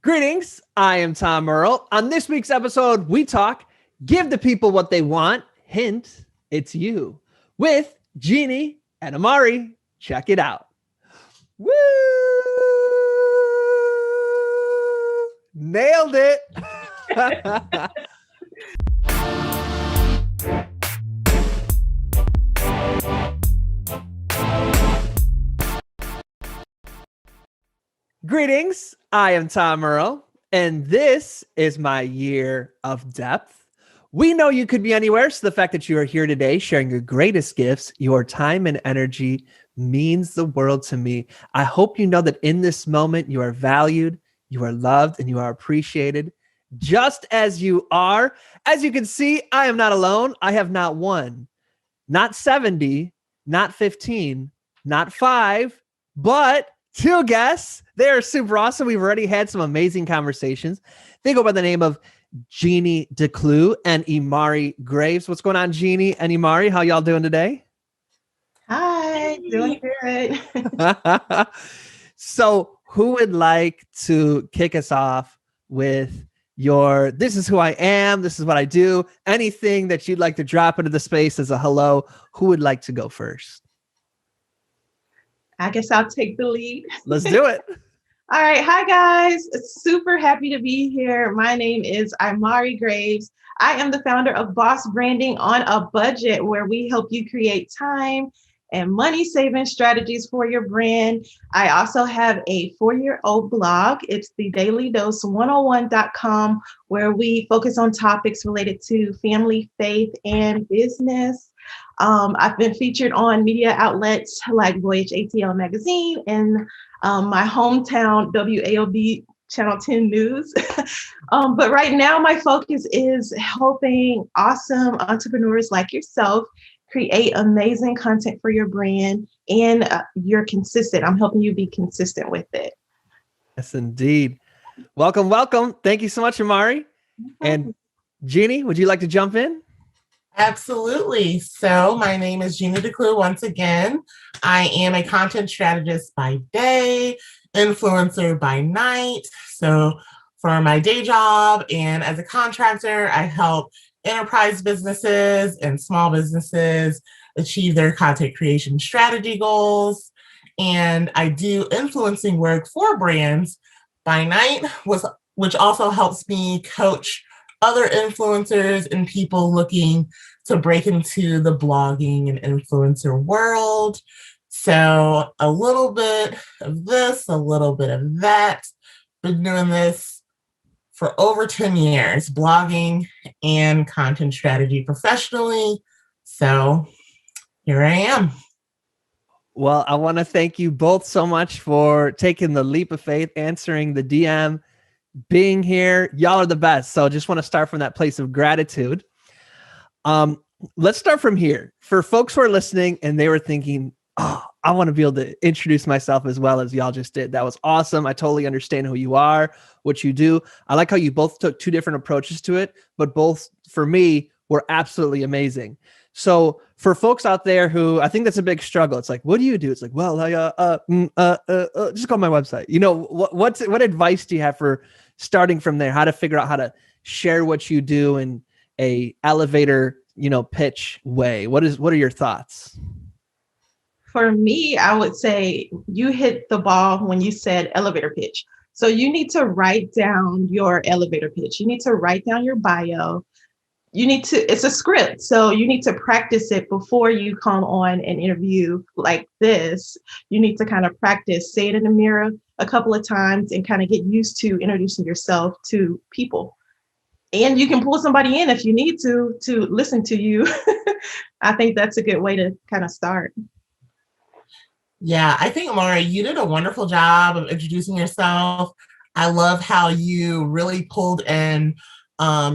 Greetings, I am Tom Earl. On this week's episode, we talk, give the people what they want, hint, it's you, with Jeanne and Imari. Check it out. Woo! Nailed it. Greetings, I am Tom Earl, and this is my year of depth. We know you could be anywhere, so the fact that you are here today sharing your greatest gifts, your time and energy means the world to me. I hope you know that in this moment you are valued, you are loved, and you are appreciated just as you are. As you can see, I am not alone. I have not one, not 70, not 15, not 5, but 2 guests. They are super awesome. We've already had some amazing conversations. They go by the name of Jeanne DeClue and Imari Graves. What's going on, Jeanne and Imari? How y'all doing today? Hi, doing good. So who would like to kick us off with your, this is who I am, this is what I do, anything that you'd like to drop into the space as a hello? Who would like to go first? I guess I'll take the lead. Let's do it. All right. Hi, guys. Super happy to be here. My name is Imari Graves. I am the founder of Boss Branding on a Budget, where we help you create time and money-saving strategies for your brand. I also have a 4-year-old blog. It's the dailydose101.com, where we focus on topics related to family, faith, and business. I've been featured on media outlets like Voyage ATL Magazine and my hometown WAOB Channel 10 News. But right now, my focus is helping awesome entrepreneurs like yourself create amazing content for your brand, and you're consistent. I'm helping you be consistent with it. Yes, indeed. Welcome, welcome. Thank you so much, Imari. And Jeanne, would you like to jump in? Absolutely. So my name is Jeanne DeClue once again. I am a content strategist by day, influencer by night. So for my day job and as a contractor, I help enterprise businesses and small businesses achieve their content creation strategy goals. And I do influencing work for brands by night, which also helps me coach other influencers and people looking to break into the blogging and influencer world. So a little bit of this, a little bit of that. Been doing this for over 10 years, blogging and content strategy professionally. So here I am. Well, I want to thank you both so much for taking the leap of faith, answering the DM, being here. Y'all are the best. So just want to start from that place of gratitude. Let's start from here. For folks who are listening and they were thinking, oh, I want to be able to introduce myself as well as y'all just did. That was awesome. I totally understand who you are, what you do. I like how you both took 2 different approaches to it, but both for me were absolutely amazing. So for folks out there who, I think that's a big struggle. It's like, what do you do? It's like, well, just go on my website. You know, what advice do you have for starting from there? How to figure out how to share what you do in a elevator, pitch way? What are your thoughts? For me, I would say you hit the ball when you said elevator pitch. So you need to write down your elevator pitch. You need to write down your bio. It's a script. So you need to practice it before you come on an interview like this. You need to kind of practice, say it in the mirror a couple of times and kind of get used to introducing yourself to people. And you can pull somebody in if you need to listen to you. I think that's a good way to kind of start. Yeah, I think, Imari, you did a wonderful job of introducing yourself. I love how you really pulled in, I've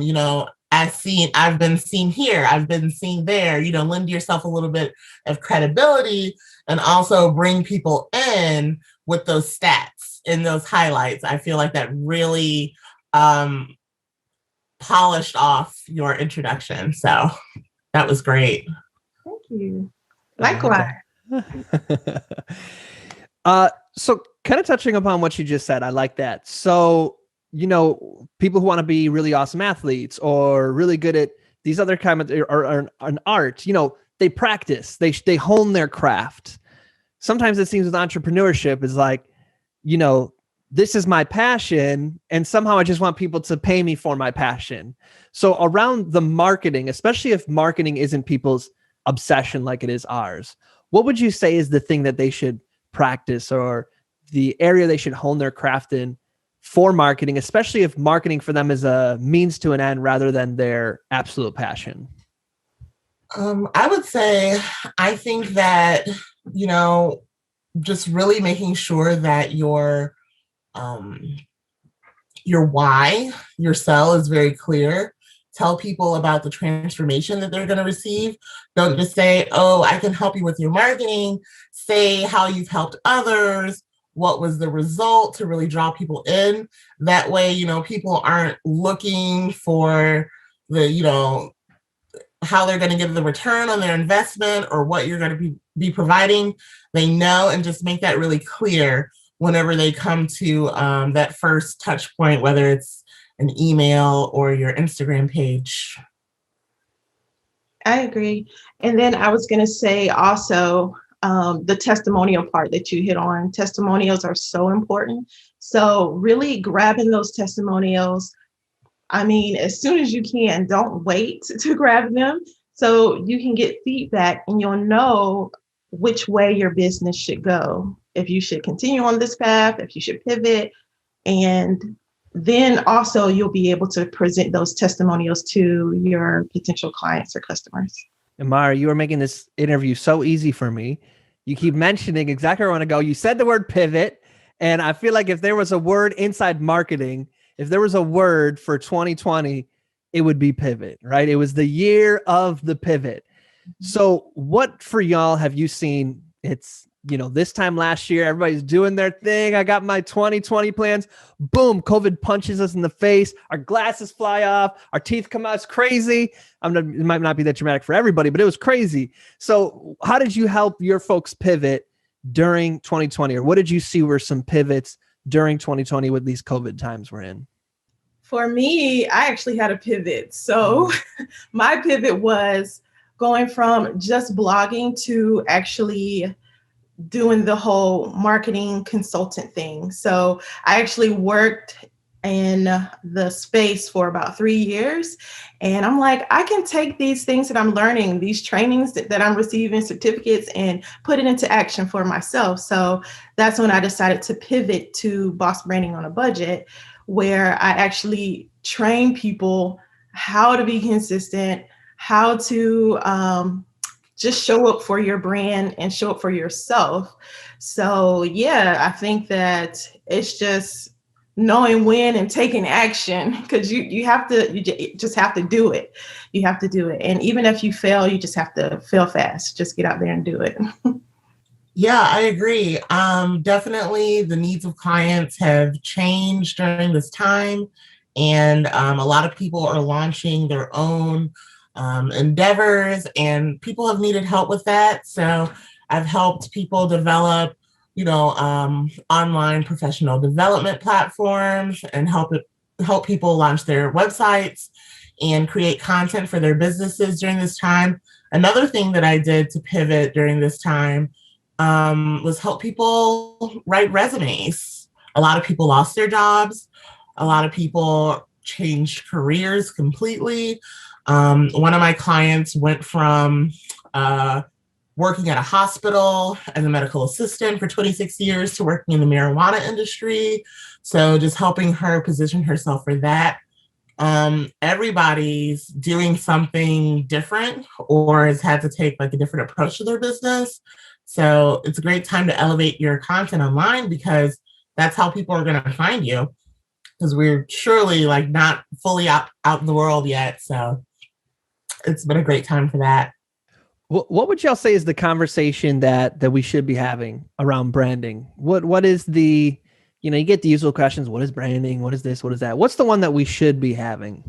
been seen here, I've been seen there, lend yourself a little bit of credibility and also bring people in with those stats and those highlights. I feel like that really polished off your introduction. So that was great. Thank you. Likewise. So kind of touching upon what you just said, I like that. So people who want to be really awesome athletes or really good at these other kind of, or an art, they practice, they hone their craft. Sometimes it seems with entrepreneurship is like, this is my passion, and somehow I just want people to pay me for my passion. So around the marketing, especially if marketing isn't people's obsession like it is ours, what would you say is the thing that they should practice, or the area they should hone their craft in for marketing, especially if marketing for them is a means to an end rather than their absolute passion? I would say, I think that, just really making sure that your why, your sell is very clear. Tell people about the transformation that they're going to receive. Don't just say, oh, I can help you with your marketing. Say how you've helped others. What was the result, to really draw people in. That way, people aren't looking for the, how they're going to get the return on their investment or what you're going to be providing. They know, and just make that really clear whenever they come to that first touch point, whether it's an email or your Instagram page. I agree. And then I was going to say also, the testimonial part that you hit on. Testimonials are so important. So really grabbing those testimonials, as soon as you can, don't wait to grab them so you can get feedback and you'll know which way your business should go. If you should continue on this path, if you should pivot. And then also you'll be able to present those testimonials to your potential clients or customers. Imari, you are making this interview so easy for me. You keep mentioning exactly where I want to go. You said the word pivot, and I feel like if there was a word inside marketing, if there was a word for 2020, it would be pivot, right? It was the year of the pivot. So what for y'all have you seen? It's, this time last year, everybody's doing their thing. I got my 2020 plans. Boom, COVID punches us in the face. Our glasses fly off. Our teeth come out. It's crazy. It might not be that dramatic for everybody, but it was crazy. So how did you help your folks pivot during 2020? Or what did you see were some pivots during 2020 with these COVID times we're in? For me, I actually had a pivot. So my pivot was going from just blogging to actually doing the whole marketing consultant thing. So I actually worked in the space for about 3 years. And I'm like, I can take these things that I'm learning, these trainings that I'm receiving, certificates, and put it into action for myself. So that's when I decided to pivot to Boss Branding on a Budget, where I actually train people how to be consistent, how to just show up for your brand and show up for yourself. So yeah, I think that it's just knowing when and taking action, because you just have to do it. You have to do it. And even if you fail, you just have to fail fast. Just get out there and do it. Yeah, I agree. Definitely the needs of clients have changed during this time. And a lot of people are launching their own endeavors, and people have needed help with that. So I've helped people develop, online professional development platforms, and help people launch their websites and create content for their businesses during this time. Another thing that I did to pivot during this time was help people write resumes. A lot of people lost their jobs. A lot of people changed careers completely. One of my clients went from working at a hospital as a medical assistant for 26 years to working in the marijuana industry. So just helping her position herself for that. Everybody's doing something different or has had to take like a different approach to their business. So it's a great time to elevate your content online, because that's how people are going to find you, because we're surely like not fully out in the world yet. So it's been a great time for that. What would y'all say is the conversation that we should be having around branding? What is the, you get the usual questions. What is branding? What is this? What is that? What's the one that we should be having?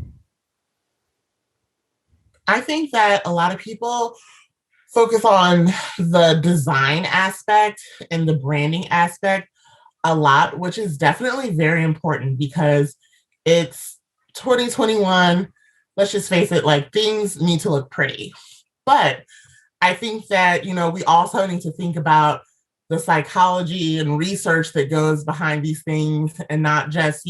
I think that a lot of people focus on the design aspect and the branding aspect. a lot, which is definitely very important because it's 2021. Let's just face it, like things need to look pretty. But I think that, we also need to think about the psychology and research that goes behind these things and not just,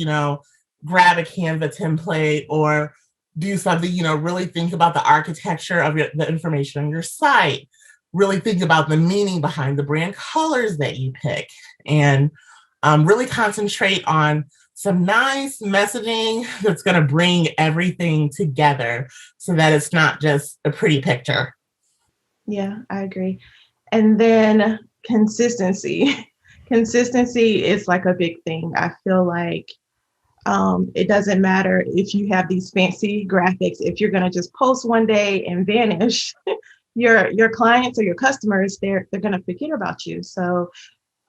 grab a Canva template or do something, really think about the architecture of the information on your site, really think about the meaning behind the brand colors that you pick, and really concentrate on some nice messaging that's going to bring everything together so that it's not just a pretty picture. Yeah, I agree. And then consistency. Consistency is like a big thing. I feel like it doesn't matter if you have these fancy graphics. If you're going to just post one day and vanish, your clients or your customers, they're going to forget about you. So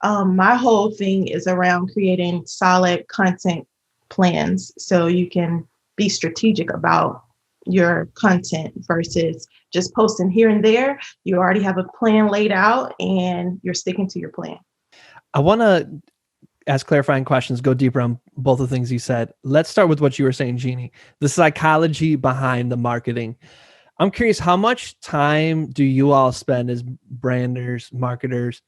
my whole thing is around creating solid content plans so you can be strategic about your content versus just posting here and there. You already have a plan laid out and you're sticking to your plan. I want to ask clarifying questions, go deeper on both of the things you said. Let's start with what you were saying, Jeannie, the psychology behind the marketing. I'm curious, how much time do you all spend as branders, marketers,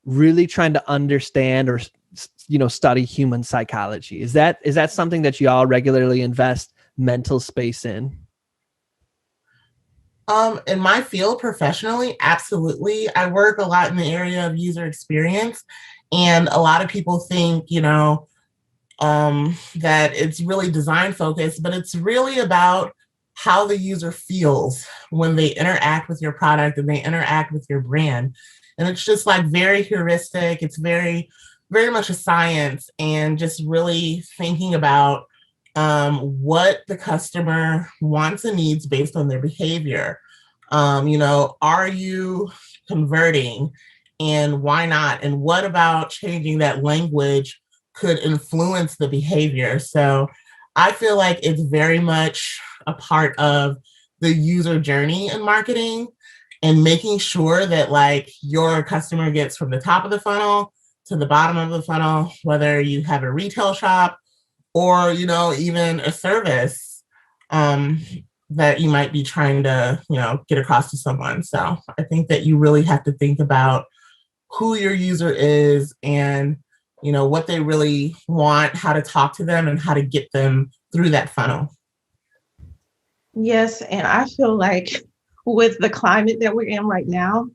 really trying to understand or, study human psychology? Is that something that you all regularly invest mental space in? In my field professionally, absolutely. I work a lot in the area of user experience, and a lot of people think, that it's really design focused, but it's really about how the user feels when they interact with your product and they interact with your brand. And it's just like very heuristic. It's very, very much a science, and just really thinking about what the customer wants and needs based on their behavior. Are you converting, and why not? And what about changing that language could influence the behavior? So I feel like it's very much a part of the user journey in marketing, and making sure that like your customer gets from the top of the funnel to the bottom of the funnel, whether you have a retail shop or, even a service that you might be trying to, get across to someone. So I think that you really have to think about who your user is and, what they really want, how to talk to them, and how to get them through that funnel. Yes, and I feel like with the climate that we're in right now,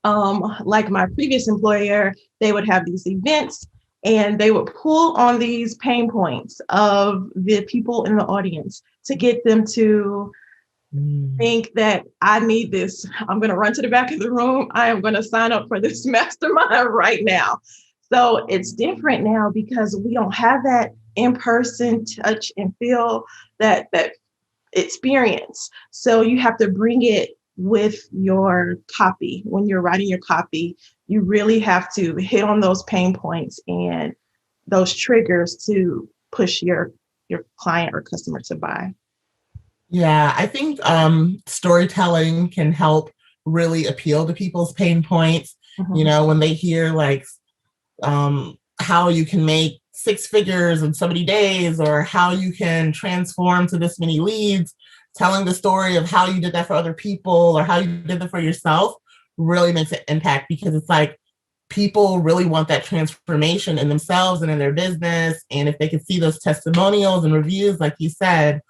like my previous employer, they would have these events and they would pull on these pain points of the people in the audience to get them to think that I need this. I'm going to run to the back of the room. I am going to sign up for this mastermind right now. So it's different now because we don't have that in-person touch and feel that experience. So you have to bring it with your copy. When you're writing your copy, you really have to hit on those pain points and those triggers to push your client or customer to buy. Yeah, I think storytelling can help really appeal to people's pain points. Mm-hmm. When they hear like how you can make 6 figures in so many days, or how you can transform to this many leads, telling the story of how you did that for other people or how you did that for yourself really makes an impact, because it's like people really want that transformation in themselves and in their business. And if they can see those testimonials and reviews, like you said,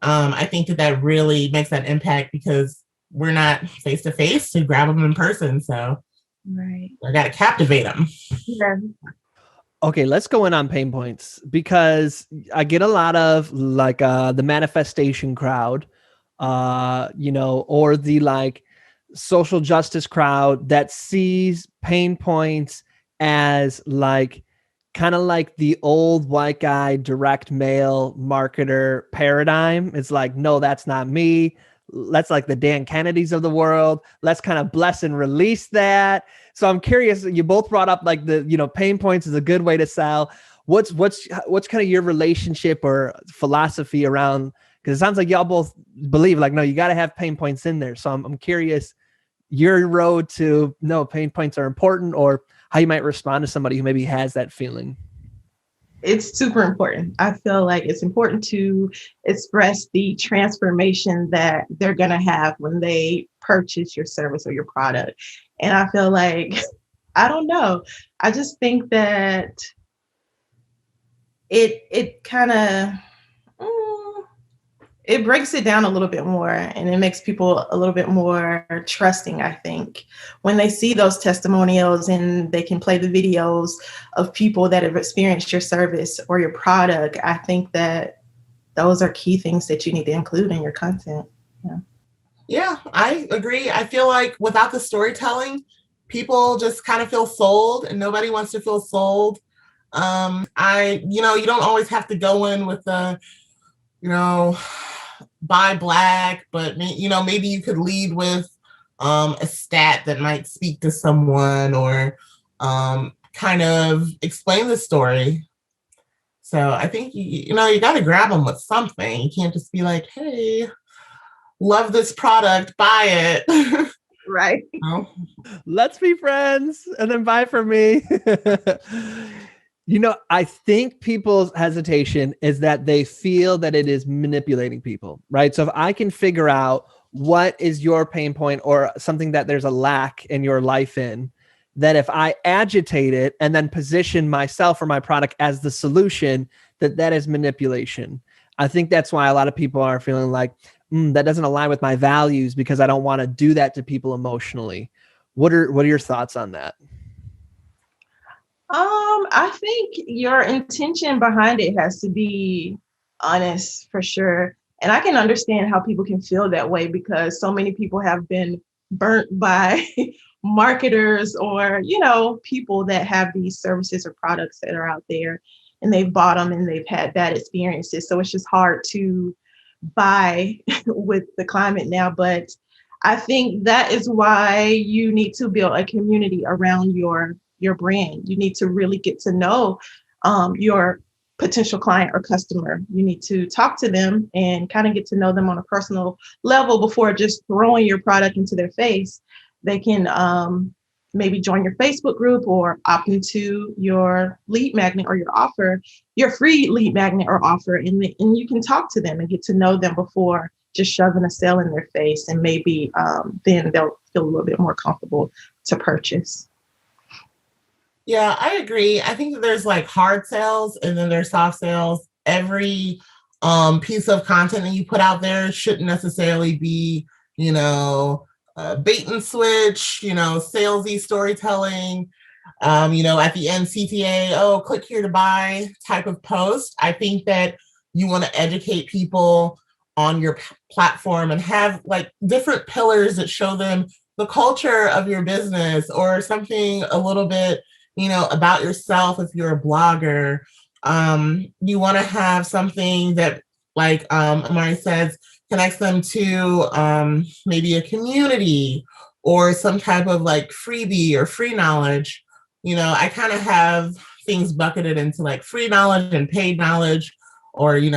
I think that really makes that impact, because we're not face to face to grab them in person. So right, I got to captivate them. Yeah. Okay, let's go in on pain points, because I get a lot of like the manifestation crowd, or the like social justice crowd that sees pain points as like kind of like the old white guy direct mail marketer paradigm. It's like, no, that's not me. Let's like the Dan Kennedys of the world. Let's kind of bless and release that. So I'm curious, you both brought up like the, pain points is a good way to sell. What's kind of your relationship or philosophy around, because it sounds like y'all both believe like, no, you got to have pain points in there. So I'm curious your road to, no, pain points are important, or how you might respond to somebody who maybe has that feeling? It's super important. I feel like it's important to express the transformation that they're going to have when they purchase your service or your product. And I feel like, I don't know. I just think that it kind of it breaks it down a little bit more, and it makes people a little bit more trusting, I think, when they see those testimonials and they can play the videos of people that have experienced your service or your product. I think that those are key things that you need to include in your content. Yeah, I agree. I feel like without the storytelling, people just kind of feel sold, and nobody wants to feel sold. You don't always have to go in with the, buy black, but maybe you could lead with a stat that might speak to someone, or kind of explain the story. So I think you got to grab them with something. You can't just be like, "Hey, love this product, buy it." Right. Let's be friends and then buy from me. I think people's hesitation is that they feel that it is manipulating people, right? So if I can figure out what is your pain point or something that there's a lack in your life in, that if I agitate it and then position myself or my product as the solution, that is manipulation. I think that's why a lot of people are feeling like, that doesn't align with my values because I don't want to do that to people emotionally. What are your thoughts on that? I think your intention behind it has to be honest, for sure. And I can understand how people can feel that way because so many people have been burnt by marketers or, people that have these services or products that are out there, and they've bought them and they've had bad experiences. So it's just hard to buy with the climate now. But I think that is why you need to build a community around your brand. You need to really get to know your potential client or customer. You need to talk to them and kind of get to know them on a personal level before just throwing your product into their face. They can maybe join your Facebook group or opt into your lead magnet or your free lead magnet or offer, and you can talk to them and get to know them before just shoving a sale in their face, and maybe then they'll feel a little bit more comfortable to purchase. Yeah, I agree. I think that there's like hard sales and then there's soft sales. Every piece of content that you put out there shouldn't necessarily be, bait and switch, salesy storytelling, at the end, CTA, click here to buy type of post. I think that you want to educate people on your platform and have like different pillars that show them the culture of your business or something a little bit, about yourself. If you're a blogger, you want to have something that, like Imari says, connects them to maybe a community or some type of like freebie or free knowledge. I kind of have things bucketed into like free knowledge and paid knowledge, or, if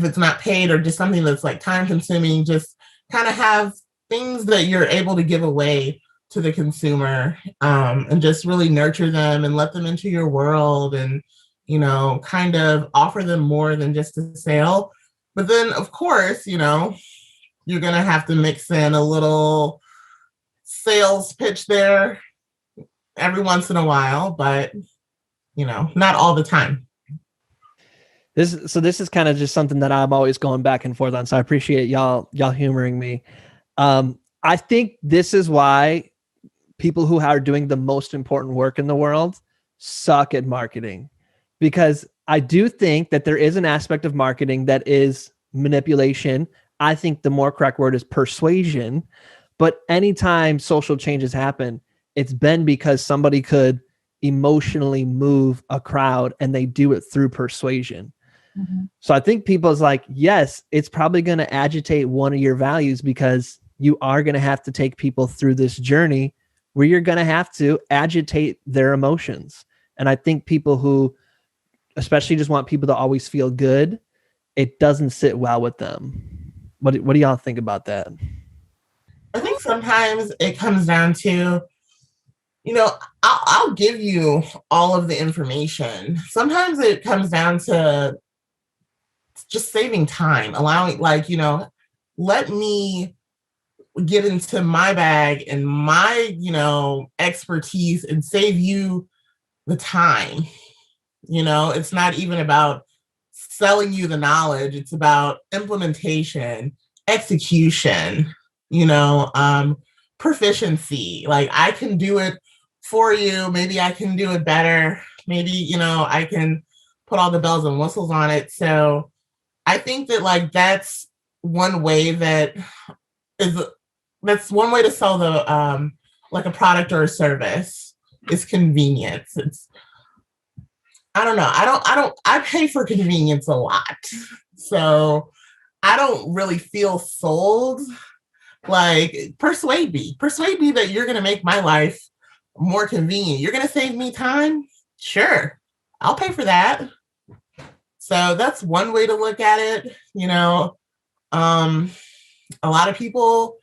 it's not paid or just something that's like time consuming, just kind of have things that you're able to give away to the consumer, and just really nurture them and let them into your world and, kind of offer them more than just a sale. But then, of course, you're going to have to mix in a little sales pitch there every once in a while, but, not all the time. This is kind of just something that I'm always going back and forth on. So I appreciate y'all humoring me. I think this is why people who are doing the most important work in the world suck at marketing, because I do think that there is an aspect of marketing that is manipulation. I think the more correct word is persuasion. But anytime social changes happen, it's been because somebody could emotionally move a crowd and they do it through persuasion. Mm-hmm. So I think people's like, yes, it's probably going to agitate one of your values because you are going to have to take people through this journey where you're going to have to agitate their emotions. And I think people who especially just want people to always feel good, it doesn't sit well with them. What do y'all think about that? I think sometimes it comes down to I'll give you all of the information. Sometimes it comes down to just saving time, allowing, let me get into my bag and my, expertise and save you the time. It's not even about selling you the knowledge. It's about implementation, execution, proficiency. Like, I can do it for you. Maybe I can do it better. Maybe, I can put all the bells and whistles on it. So I think that that's one way that's one way to sell the a product or a service is convenience. I don't know. I pay for convenience a lot. So I don't really feel sold. Like, persuade me that you're going to make my life more convenient. You're going to save me time. Sure. I'll pay for that. So that's one way to look at it. A lot of people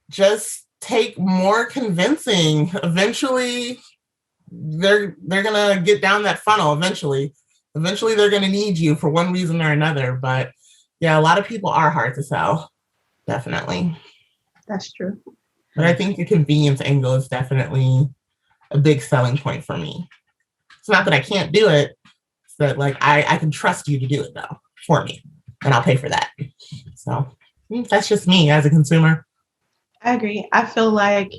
just take more convincing. Eventually they're going to get down that funnel. Eventually they're going to need you for one reason or another. But yeah, a lot of people are hard to sell. Definitely. That's true. But I think the convenience angle is definitely a big selling point for me. It's not that I can't do it. It's that I can trust you to do it though for me, and I'll pay for that. So that's just me as a consumer. I agree. I feel like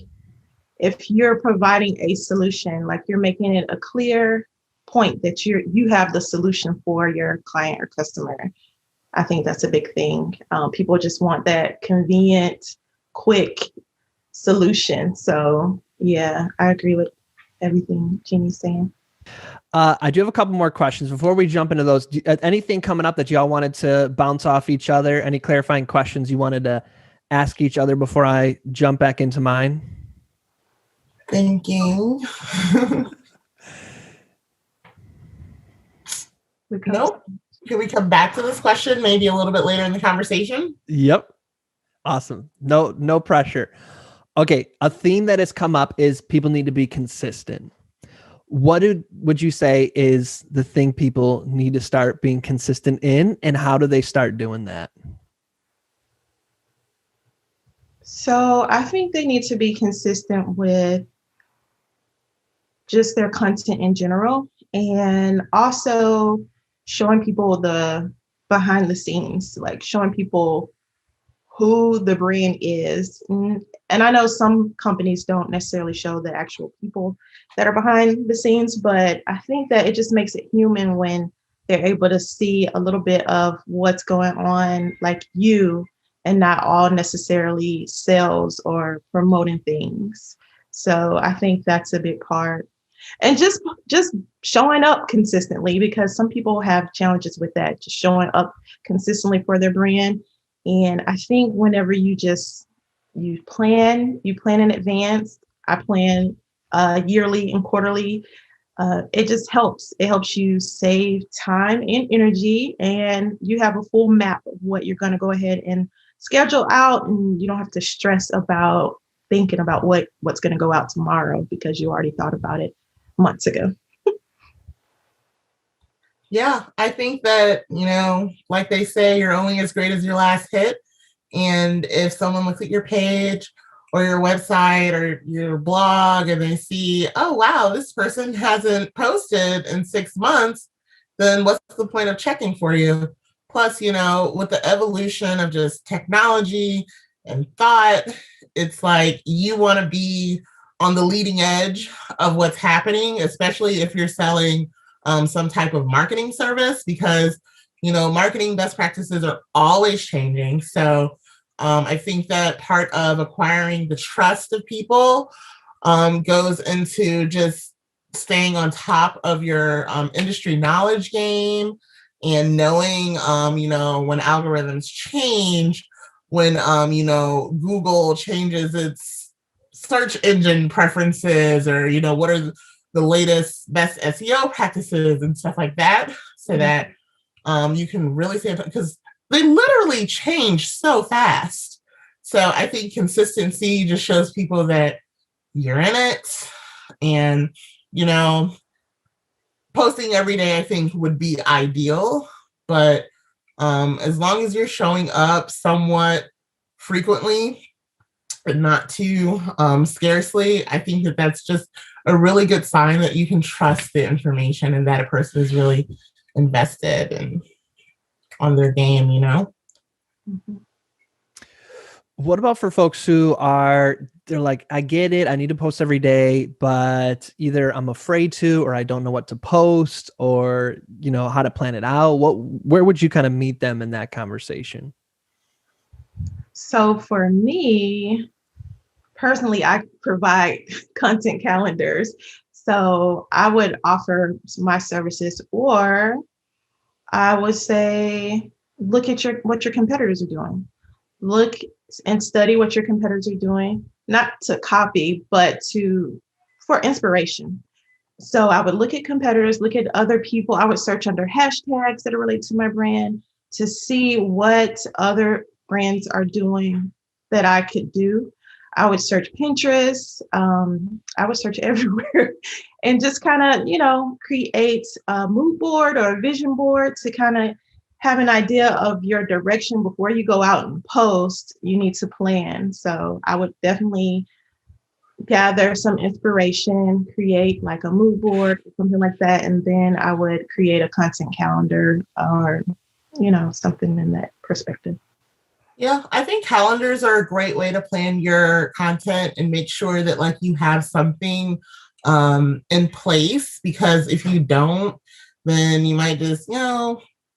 if you're providing a solution, like you're making it a clear point that you have the solution for your client or customer, I think that's a big thing. People just want that convenient, quick solution. So yeah, I agree with everything Jeannie's saying. I do have a couple more questions before we jump into those. Anything coming up that y'all wanted to bounce off each other? Any clarifying questions you wanted to ask each other before I jump back into mine? Thinking. Nope. Can we come back to this question maybe a little bit later in the conversation? Yep. Awesome. No pressure. Okay. A theme that has come up is people need to be consistent. What would you say is the thing people need to start being consistent in, and how do they start doing that? So I think they need to be consistent with just their content in general, and also showing people the behind the scenes, like showing people who the brand is. And I know some companies don't necessarily show the actual people that are behind the scenes, but I think that it just makes it human when they're able to see a little bit of what's going on, like you, and not all necessarily sales or promoting things. So I think that's a big part. And just showing up consistently, because some people have challenges with that, just showing up consistently for their brand. And I think whenever you plan in advance. I plan yearly and quarterly. It just helps. It helps you save time and energy, and you have a full map of what you're going to go ahead and schedule out, and you don't have to stress about thinking about what's going to go out tomorrow because you already thought about it months ago. Yeah, I think that, like they say, you're only as great as your last hit. And if someone looks at your page or your website or your blog and they see, oh, wow, this person hasn't posted in 6 months, then what's the point of checking for you? Plus, with the evolution of just technology and thought, it's like you want to be on the leading edge of what's happening, especially if you're selling some type of marketing service, because, marketing best practices are always changing. So I think that part of acquiring the trust of people goes into just staying on top of your industry knowledge game and knowing, when algorithms change, when, Google changes its search engine preferences, or, what are the latest best SEO practices and stuff like that, so that you can really stay, because they literally change so fast. So I think consistency just shows people that you're in it. And, posting every day, I think, would be ideal. But as long as you're showing up somewhat frequently and not too scarcely, I think that that's just a really good sign that you can trust the information and that a person is really invested and on their game, Mm-hmm. What about for folks who they're like, I get it, I need to post every day, but either I'm afraid to, or I don't know what to post, or, how to plan it out. Where would you kind of meet them in that conversation? So for me, personally, I provide content calendars. So I would offer my services, or I would say, look at what your competitors are doing. Look and study what your competitors are doing, not to copy, but for inspiration. So I would look at competitors, look at other people. I would search under hashtags that are related to my brand to see what other brands are doing that I could do. I would search Pinterest. I would search everywhere and just kind of, create a mood board or a vision board to kind of have an idea of your direction before you go out and post. You need to plan. So I would definitely gather some inspiration, create like a mood board or something like that. And then I would create a content calendar or, something in that perspective. Yeah, I think calendars are a great way to plan your content and make sure that like you have something in place, because if you don't, then you might just,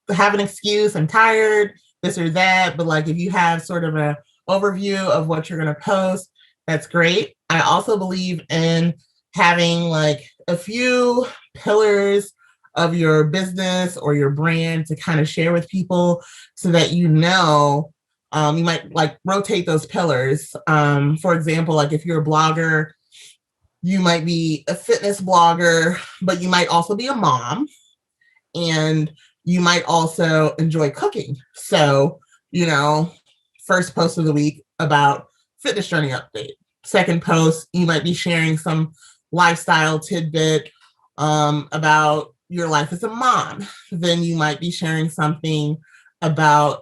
have an excuse, I'm tired, this or that. But like if you have sort of an overview of what you're going to post, that's great. I also believe in having like a few pillars of your business or your brand to kind of share with people so that you might like rotate those pillars. For example, like if you're a blogger, you might be a fitness blogger, but you might also be a mom, and you might also enjoy cooking. So, first post of the week about fitness journey update. Second post, you might be sharing some lifestyle tidbit about your life as a mom. Then you might be sharing something about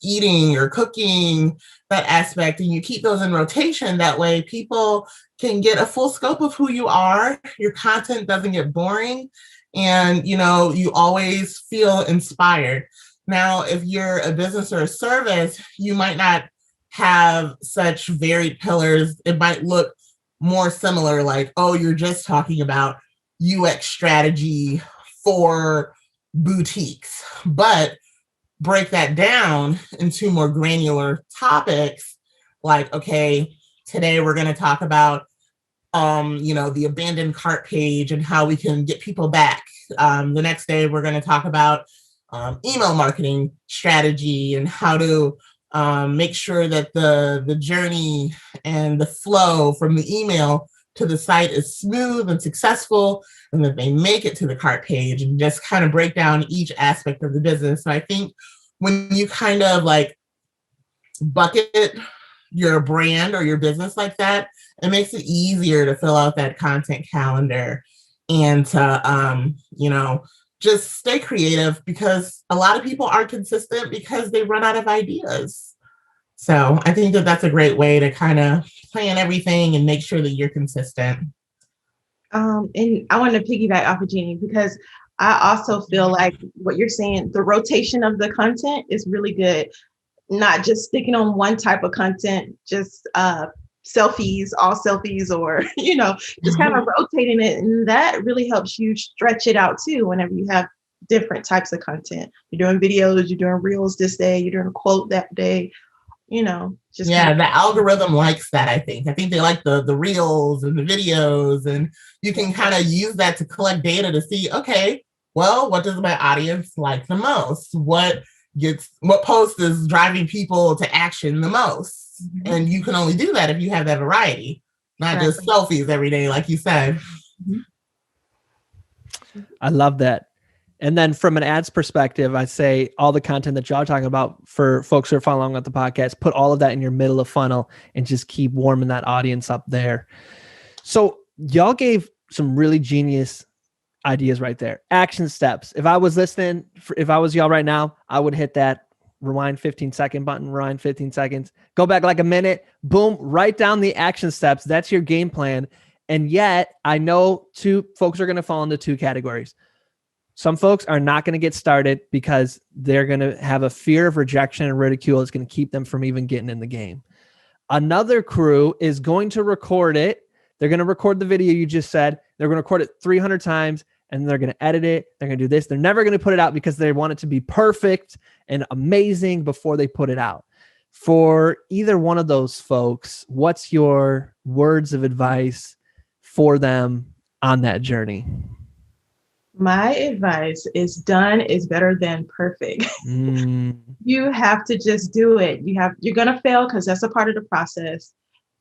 eating or cooking, that aspect, and you keep those in rotation. That way people can get a full scope of who you are. Your content doesn't get boring, and you always feel inspired. Now, if you're a business or a service, you might not have such varied pillars. It might look more similar, like, oh, you're just talking about UX strategy for boutiques, but break that down into more granular topics. Like, okay, today we're going to talk about, the abandoned cart page and how we can get people back. The next day, we're going to talk about email marketing strategy and how to make sure that the journey and the flow from the email to the site is smooth and successful, and that they make it to the cart page, and just kind of break down each aspect of the business. So I think when you kind of like bucket your brand or your business like that, it makes it easier to fill out that content calendar and to, just stay creative, because a lot of people aren't consistent because they run out of ideas. So I think that that's a great way to kind of plan everything and make sure that you're consistent. And I want to piggyback off of Jeannie, because I also feel like what you're saying, the rotation of the content is really good. Not just sticking on one type of content, just selfies, all selfies, or, just kind of rotating it. And that really helps you stretch it out too, whenever you have different types of content. You're doing videos, you're doing reels this day, you're doing a quote that day, just the algorithm likes that. I think they like the reels and the videos, and you can kind of use that to collect data to see, okay, well, what does my audience like the most? What post is driving people to action the most? Mm-hmm. And you can only do that if you have that variety, not just selfies every day, like you said. Mm-hmm. I love that. And then from an ads perspective, I say all the content that y'all are talking about for folks who are following with the podcast, put all of that in your middle of funnel and just keep warming that audience up there. So y'all gave some really genius ideas right there. Action steps. If I was listening, if I was y'all right now, I would hit that rewind 15-second button, rewind 15 seconds, go back like a minute, boom, write down the action steps. That's your game plan. And yet I know two folks are going to fall into two categories. Some folks are not going to get started because they're going to have a fear of rejection and ridicule. It's going to keep them from even getting in the game. Another crew is going to record it. They're going to record the video you just said. They're going to record it 300 times and they're going to edit it. They're going to do this. They're never going to put it out because they want it to be perfect and amazing before they put it out. For either one of those folks, what's your words of advice for them on that journey? My advice is done is better than perfect. You have to just do it. You're going to fail because that's a part of the process.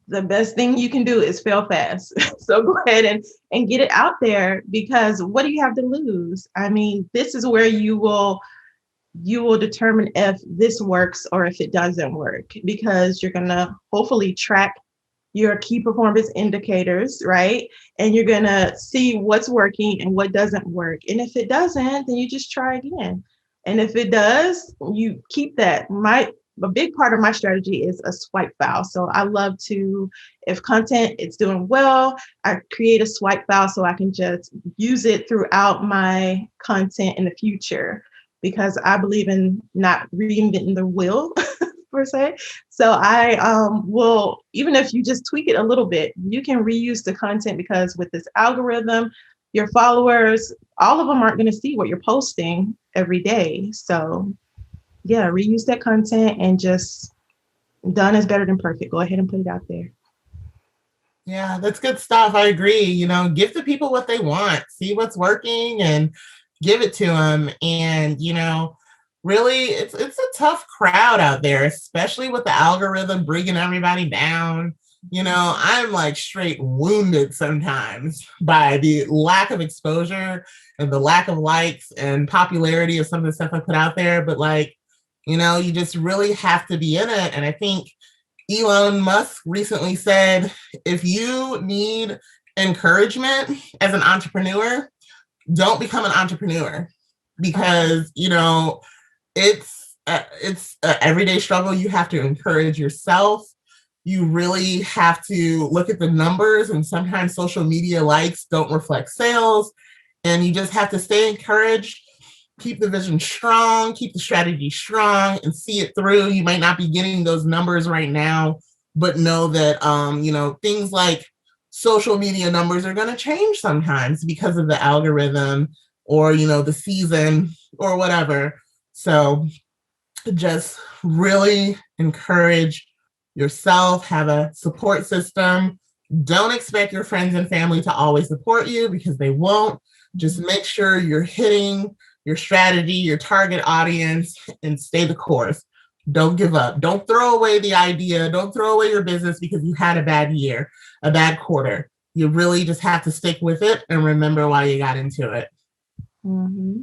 The best thing you can do is fail fast. So go ahead and get it out there, because what do you have to lose? I mean, this is where you will determine if this works or if it doesn't work, because you're going to hopefully track your key performance indicators, right? And you're going to see what's working and what doesn't work. And if it doesn't, then you just try again. And if it does, you keep that. A big part of my strategy is a swipe file. So I love to, if content is doing well, I create a swipe file so I can just use it throughout my content in the future, because I believe in not reinventing the wheel per se. So I will, even if you just tweak it a little bit, you can reuse the content, because with this algorithm, your followers, all of them aren't going to see what you're posting every day. So yeah, reuse that content, and just done is better than perfect. Go ahead and put it out there. Yeah, that's good stuff. I agree. Give the people what they want, see what's working and give it to them. And, really, it's a tough crowd out there, especially with the algorithm bringing everybody down. I'm like straight wounded sometimes by the lack of exposure and the lack of likes and popularity of some of the stuff I put out there. But you just really have to be in it. And I think Elon Musk recently said, if you need encouragement as an entrepreneur, don't become an entrepreneur, because, it's an everyday struggle. You have to encourage yourself. You really have to look at the numbers, and sometimes social media likes don't reflect sales, and you just have to stay encouraged, keep the vision strong, keep the strategy strong, and see it through. You might not be getting those numbers right now, but know that, things like social media numbers are going to change sometimes because of the algorithm or, the season or whatever. So just really encourage yourself, have a support system. Don't expect your friends and family to always support you, because they won't. Just make sure you're hitting your strategy, your target audience, and stay the course. Don't give up. Don't throw away the idea. Don't throw away your business because you had a bad year, a bad quarter. You really just have to stick with it and remember why you got into it. Mm-hmm.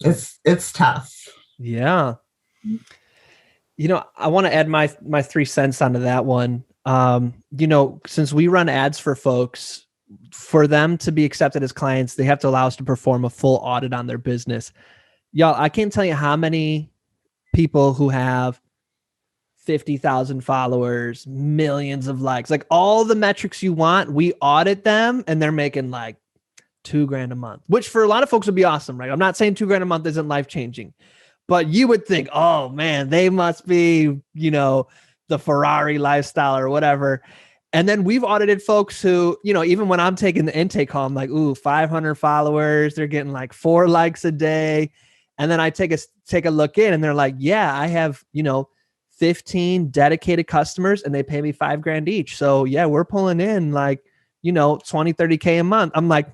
It's tough. Yeah. I want to add my 3 cents onto that one. Since we run ads for folks, for them to be accepted as clients, they have to allow us to perform a full audit on their business. Y'all, I can't tell you how many people who have 50,000 followers, millions of likes, like all the metrics you want, we audit them and they're making like $2,000 a month, which for a lot of folks would be awesome, right? I'm not saying $2,000 a month isn't life-changing, but you would think, oh man, they must be, the Ferrari lifestyle or whatever. And then we've audited folks who, even when I'm taking the intake call, I'm like, 500 followers, they're getting like 4 likes a day. And then I take a look in and they're like, yeah, I have, 15 dedicated customers and they pay me $5,000 each. So yeah, we're pulling in like, 20, 30K a month. I'm like,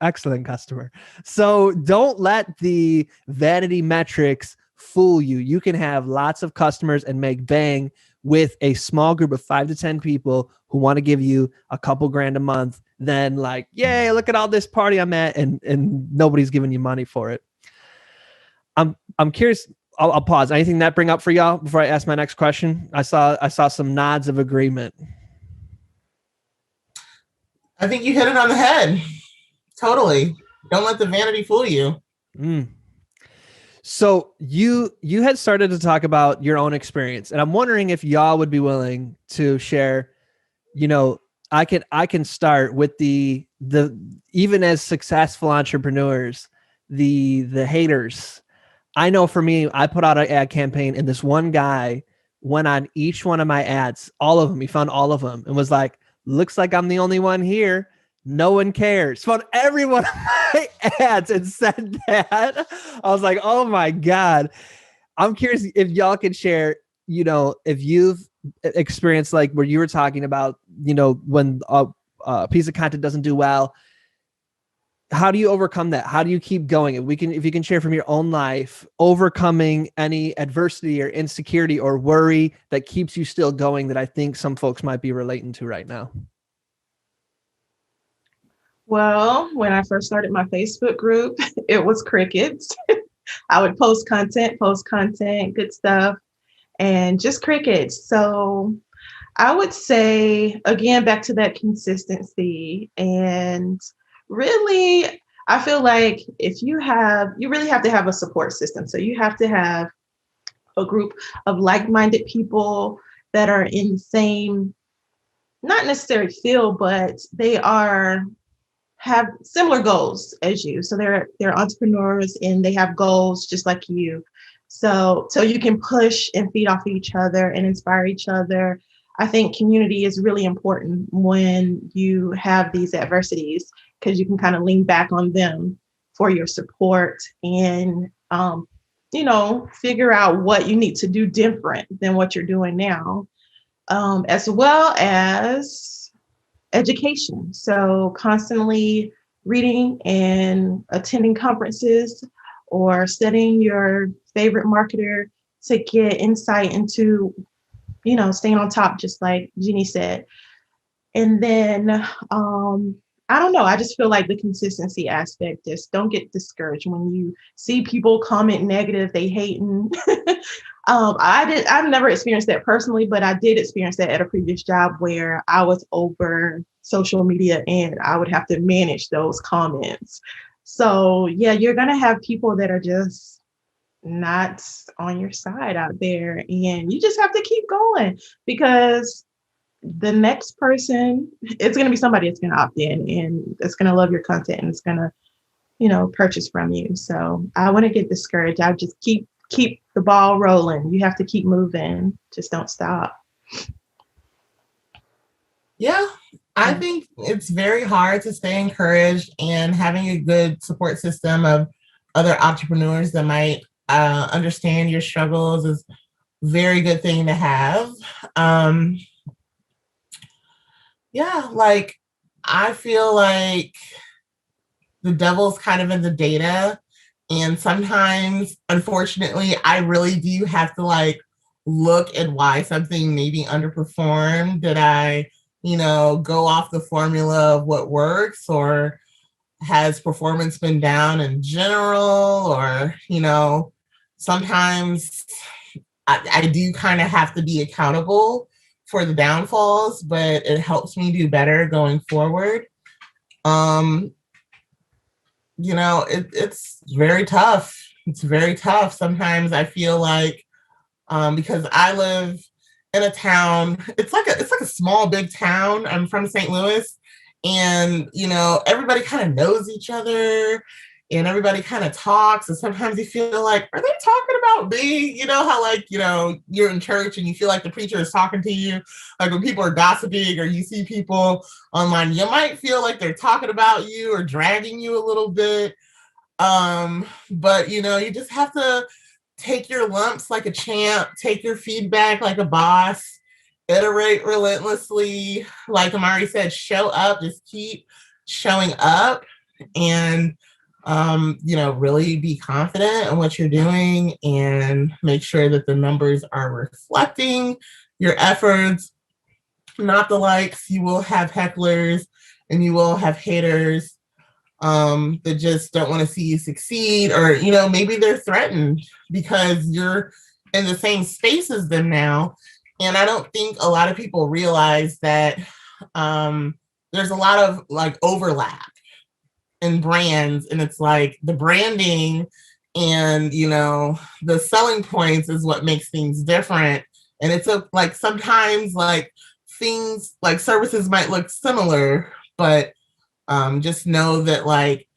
excellent customer. So don't let the vanity metrics fool you. You can have lots of customers and make bang with a small group of 5 to 10 people who want to give you a couple grand a month. Then like, yay, look at all this party I'm at, and nobody's giving you money for it. I'm curious. I'll pause. Anything that bring up for y'all before I ask my next question? I saw some nods of agreement. I think you hit it on the head. Totally. Don't let the vanity fool you. Mm. So you had started to talk about your own experience, and I'm wondering if y'all would be willing to share. You know, I can start with the even as successful entrepreneurs, the haters. I know for me, I put out an ad campaign, and this one guy went on each one of my ads, all of them. He found all of them and was like, "Looks like I'm the only one here. No one cares." Found every one of my ads and said that. I was like, "Oh my God." I'm curious if y'all can share, if you've experienced like where you were talking about, when a piece of content doesn't do well, how do you overcome that? How do you keep going? If you can share from your own life, overcoming any adversity or insecurity or worry that keeps you still going, that I think some folks might be relating to right now. Well, when I first started my Facebook group, it was crickets. I would post content, good stuff, and just crickets. So I would say, again, back to that consistency. And really, I feel like you really have to have a support system. So you have to have a group of like-minded people that are in the same, not necessarily field, but they have similar goals as you. So they're entrepreneurs and they have goals just like you. So you can push and feed off each other and inspire each other. I think community is really important when you have these adversities, because you can kind of lean back on them for your support and figure out what you need to do different than what you're doing now, as well as education. So constantly reading and attending conferences or studying your favorite marketer to get insight into, staying on top, just like Jeannie said. And then, I don't know, I just feel like the consistency aspect, just don't get discouraged when you see people comment negative, they hating. I've never experienced that personally, but I did experience that at a previous job where I was over social media and I would have to manage those comments. So yeah, you're going to have people that are just not on your side out there, and you just have to keep going, because the next person, it's going to be somebody that's going to opt in and it's going to love your content and it's going to, purchase from you. So I wouldn't get discouraged. I just keep the ball rolling. You have to keep moving. Just don't stop. Yeah, I think it's very hard to stay encouraged, and having a good support system of other entrepreneurs that might understand your struggles is a very good thing to have. Yeah, like I feel like the devil's kind of in the data. And sometimes, unfortunately, I really do have to like look at why something maybe underperformed. Did I, go off the formula of what works, or has performance been down in general? Or, sometimes I do kind of have to be accountable for the downfalls, but it helps me do better going forward. It's very tough. It's very tough. Sometimes I feel like, because I live in a town, it's like a small, big town. I'm from St. Louis, and everybody kind of knows each other, and everybody kind of talks. And sometimes you feel like, are they talking about me? You know how you're in church and you feel like the preacher is talking to you. Like when people are gossiping or you see people online, you might feel like they're talking about you or dragging you a little bit. But you just have to take your lumps like a champ, take your feedback like a boss, iterate relentlessly. Like Imari said, show up, just keep showing up, and really be confident in what you're doing and make sure that the numbers are reflecting your efforts, not the likes. You will have hecklers and you will have haters that just don't want to see you succeed, or, maybe they're threatened because you're in the same space as them now. And I don't think a lot of people realize that the there's a lot of like overlap in brands, and it's like the branding and, you know, the selling points is what makes things different. And it's like sometimes like things like services might look similar, but just know that like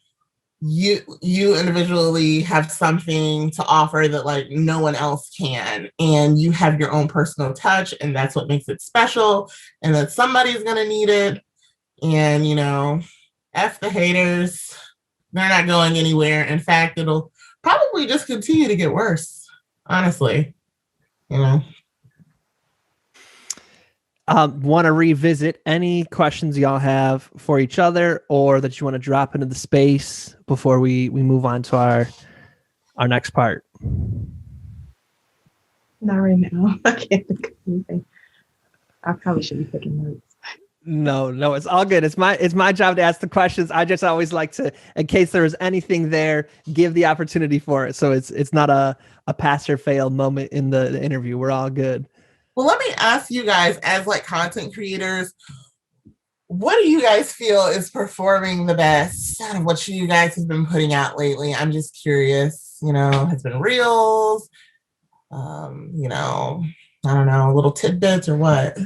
you individually have something to offer that like no one else can, and you have your own personal touch, and that's what makes it special, and that somebody's gonna need it. And, you know, F the haters, they're not going anywhere. In fact, it'll probably just continue to get worse, honestly, you know. Want to revisit any questions y'all have for each other, or that you want to drop into the space before we move on to our next part? Not right now. I can't think of anything. I probably should be taking notes. No, it's all good. It's my job to ask the questions. I just always like to, in case there is anything there, give the opportunity for it. So it's not a pass or fail moment in the interview. We're all good. Well, let me ask you guys, as like content creators, what do you guys feel is performing the best out of what you guys have been putting out lately? I'm just curious, you know, has been reels, you know, I don't know, little tidbits or what?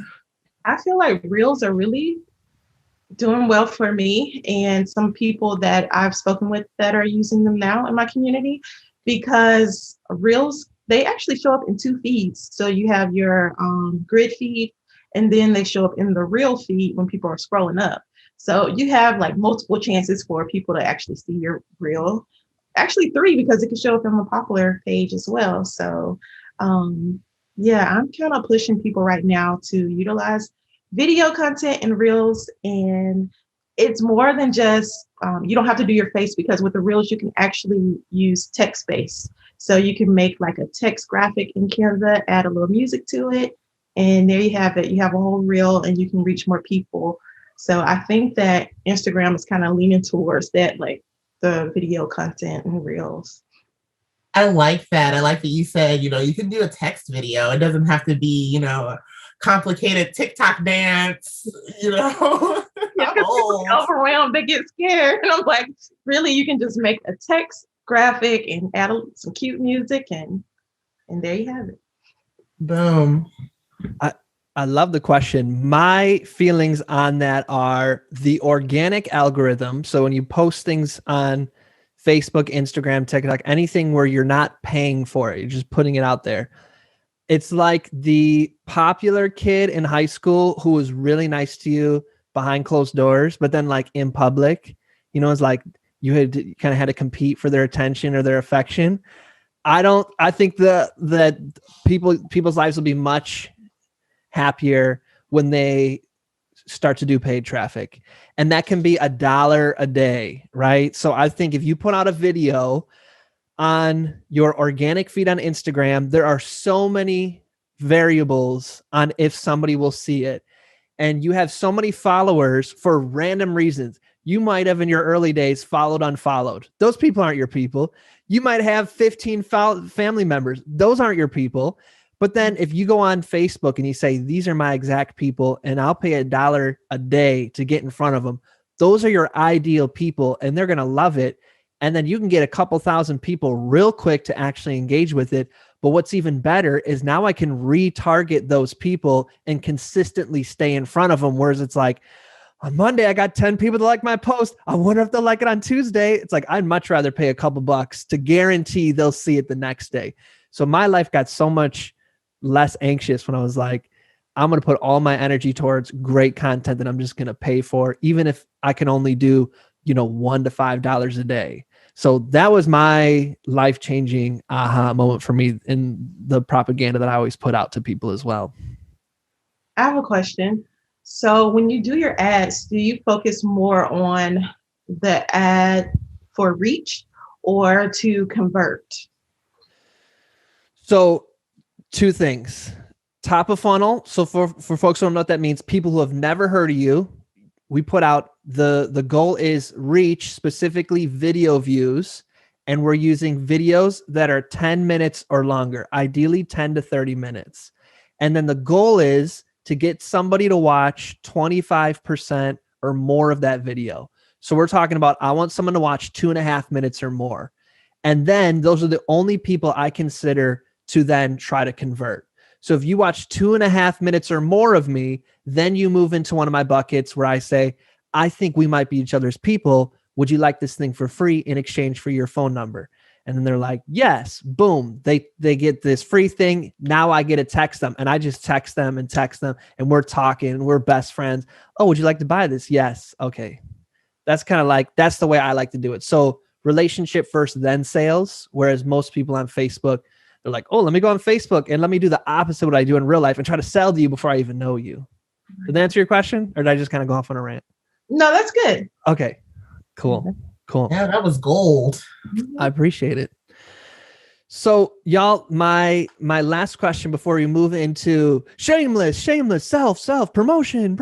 I feel like reels are really doing well for me and some people that I've spoken with that are using them now in my community, because reels, they actually show up in two feeds. So you have your grid feed, and then they show up in the reel feed when people are scrolling up. So you have like multiple chances for people to actually see your reel. Actually 3, because it can show up on the popular page as well. So yeah, I'm kind of pushing people right now to utilize video content and reels. And it's more than just, you don't have to do your face, because with the reels, you can actually use text-based. So you can make like a text graphic in Canva, add a little music to it, and there you have it. You have a whole reel and you can reach more people. So I think that Instagram is kind of leaning towards that, like the video content and reels. I like that. I like that you said, you know, you can do a text video. It doesn't have to be, you know, a complicated TikTok dance, you know. Yeah, because people get overwhelmed, they get scared. And I'm like, really, you can just make a text graphic and add some cute music, and there you have it. Boom. I love the question. My feelings on that are the organic algorithm. So when you post things on Facebook, Instagram, TikTok, anything where you're not paying for it, you're just putting it out there. It's like the popular kid in high school who was really nice to you behind closed doors, but then like in public, you know, it's like you kind of had to compete for their attention or their affection. I think that people's lives will be much happier when they start to do paid traffic. And that can be $1 a day, right? So I think if you put out a video on your organic feed on Instagram, there are so many variables on if somebody will see it. And you have so many followers for random reasons. You might have in your early days followed, unfollowed. Those people aren't your people. You might have 15 family members. Those aren't your people. But then if you go on Facebook and you say, these are my exact people, and I'll pay $1 a day to get in front of them, those are your ideal people, and they're going to love it. And then you can get a couple thousand people real quick to actually engage with it. But what's even better is now I can retarget those people and consistently stay in front of them. Whereas it's like, on Monday, I got 10 people to like my post. I wonder if they'll like it on Tuesday. It's like, I'd much rather pay a couple bucks to guarantee they'll see it the next day. So my life got so much less anxious when I was like, I'm going to put all my energy towards great content that I'm just going to pay for, even if I can only do, $1 to $5 a day. So that was my life-changing aha moment for me in the propaganda that I always put out to people as well. I have a question. So when you do your ads, do you focus more on the ad for reach or to convert? So 2 things. Top of funnel. So for folks who don't know what that means, people who have never heard of you, we put out the goal is reach, specifically video views. And we're using videos that are 10 minutes or longer, ideally 10 to 30 minutes. And then the goal is to get somebody to watch 25% or more of that video. So we're talking about, I want someone to watch 2.5 minutes or more. And then those are the only people I consider to then try to convert. So if you watch 2.5 minutes or more of me, then you move into one of my buckets where I say, I think we might be each other's people. Would you like this thing for free in exchange for your phone number? And then they're like, yes, boom. They get this free thing. Now I get to text them, and I just text them, and we're talking, we're best friends. Oh, would you like to buy this? Yes. Okay. That's kind of like, that's the way I like to do it. So relationship first, then sales. Whereas most people on Facebook, they're like, oh, let me go on Facebook and let me do the opposite of what I do in real life and try to sell to you before I even know you. Did that answer your question? Or did I just kind of go off on a rant? No, that's good. Okay, cool. Yeah, that was gold. I appreciate it. So y'all, my last question before we move into shameless, self, promotion.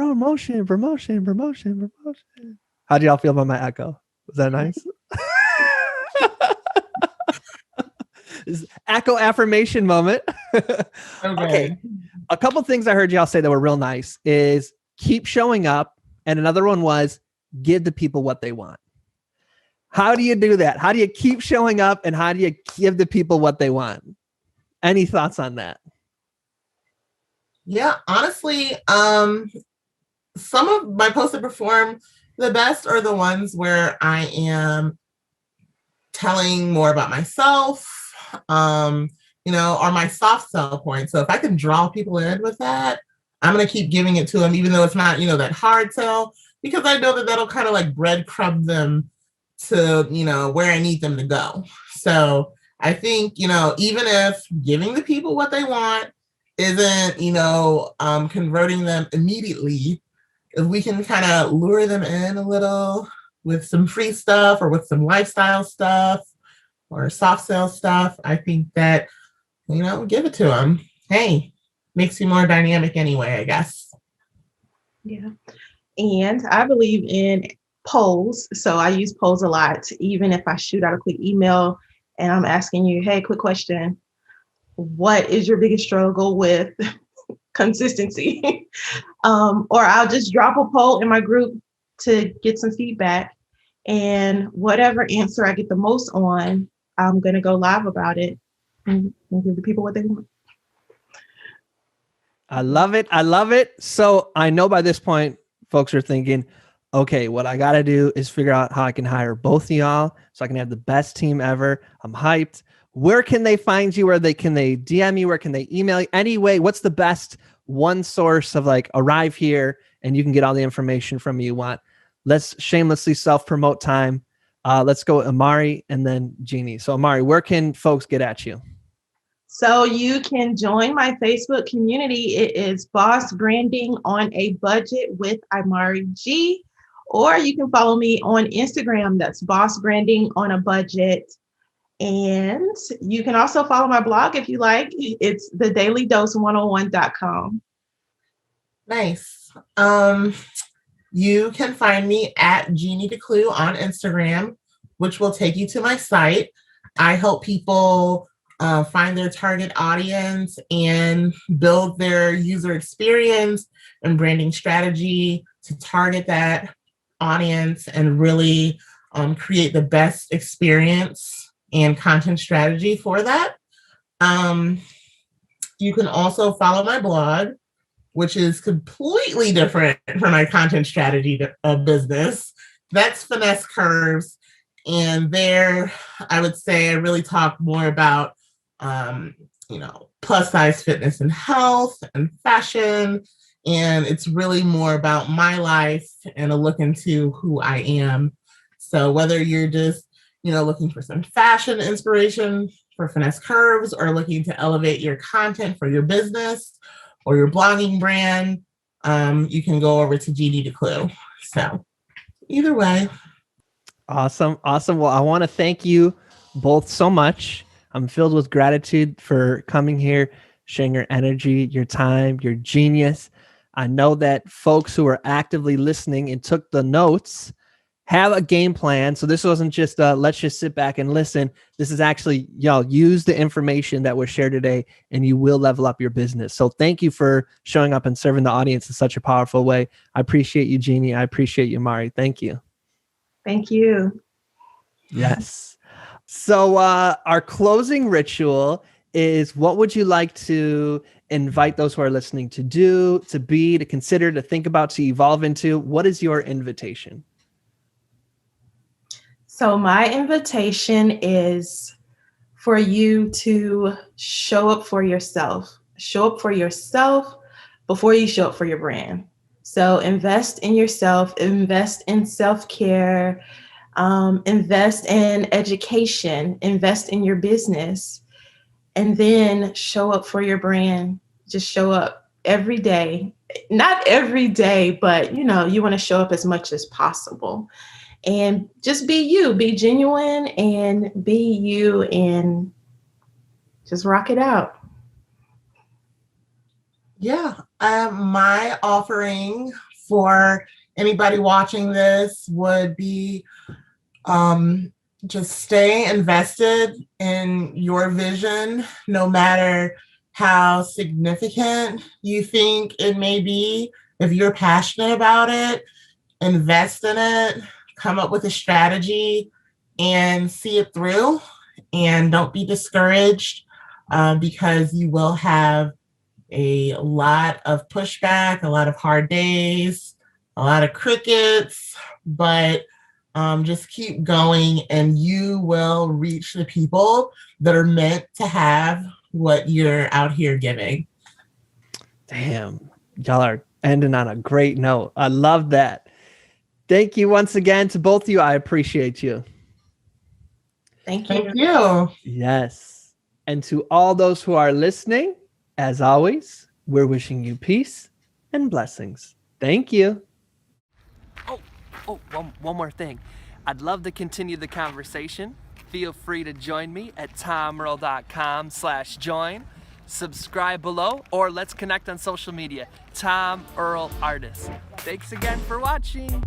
How do y'all feel about my echo? Was that nice? Echo affirmation moment. Okay. A couple things I heard y'all say that were real nice is keep showing up. And another one was give the people what they want. How do you do that? How do you keep showing up, and how do you give the people what they want? Any thoughts on that? Yeah, honestly, some of my posts that perform the best are the ones where I am telling more about myself, or my soft sell point. So if I can draw people in with that, I'm going to keep giving it to them, even though it's not, that hard sell, because I know that that'll kind of like breadcrumb them to, where I need them to go. So I think, even if giving the people what they want isn't, converting them immediately, if we can kind of lure them in a little with some free stuff or with some lifestyle stuff or soft sell stuff, I think that, give it to them. Hey, makes you more dynamic anyway, I guess. Yeah. And I believe in polls. So I use polls a lot, even if I shoot out a quick email and I'm asking you, hey, quick question. What is your biggest struggle with consistency? Or I'll just drop a poll in my group to get some feedback. And whatever answer I get the most on, I'm going to go live about it and give the people what they want. I love it. So I know by this point, folks are thinking, okay, what I got to do is figure out how I can hire both of y'all so I can have the best team ever. I'm hyped. Where can they find you? Can they DM you? Where can they email you? Anyway, what's the best one source of like arrive here and you can get all the information from me you want? Let's shamelessly self-promote time. Let's go Imari and then Jeannie. So Imari, where can folks get at you? So you can join my Facebook community. It is Boss Branding on a Budget with Imari G. Or you can follow me on Instagram. That's Boss Branding on a Budget. And you can also follow my blog if you like. It's thedailydose101.com. Nice. You can find me at Jeanne DeClue on Instagram, which will take you to my site. I help people find their target audience and build their user experience and branding strategy to target that audience and really create the best experience and content strategy for that. You can also follow my blog, which is completely different from my content strategy of business. That's Finesse Curves. And there, I would say I really talk more about, plus size fitness and health and fashion. And it's really more about my life and a look into who I am. So whether you're just, looking for some fashion inspiration for Finesse Curves or looking to elevate your content for your business or your blogging brand, you can go over to Jeanne DeClue. So either way. Awesome. Well, I want to thank you both so much. I'm filled with gratitude for coming here, sharing your energy, your time, your genius. I know that folks who are actively listening and took the notes have a game plan. So this wasn't just let's just sit back and listen. This is actually, y'all use the information that was shared today and you will level up your business. So thank you for showing up and serving the audience in such a powerful way. I appreciate you, Jeannie. I appreciate you, Imari. Thank you. Thank you. Yes. So our closing ritual is, what would you like to invite those who are listening to do, to be, to consider, to think about, to evolve into? What is your invitation? So my invitation is for you to show up for yourself. Show up for yourself before you show up for your brand. So invest in yourself, invest in self-care, invest in education, invest in your business, and then show up for your brand. Just show up every day. Not every day, but you want to show up as much as possible. And just be you, be genuine and be you, and just rock it out. Yeah. My offering for anybody watching this would be just stay invested in your vision, no matter how significant you think it may be. If you're passionate about it, invest in it, come up with a strategy and see it through. And don't be discouraged because you will have a lot of pushback, a lot of hard days, a lot of crickets, but just keep going and you will reach the people that are meant to have what you're out here giving. Damn, y'all are ending on a great note. I love that. Thank you once again to both of you. I appreciate you. Thank you. Thank you. Yes. And to all those who are listening, as always, we're wishing you peace and blessings. Thank you. One more thing. I'd love to continue the conversation. Feel free to join me at tomearl.com/join. Subscribe below, or let's connect on social media. Tom Earl Artist. Thanks again for watching.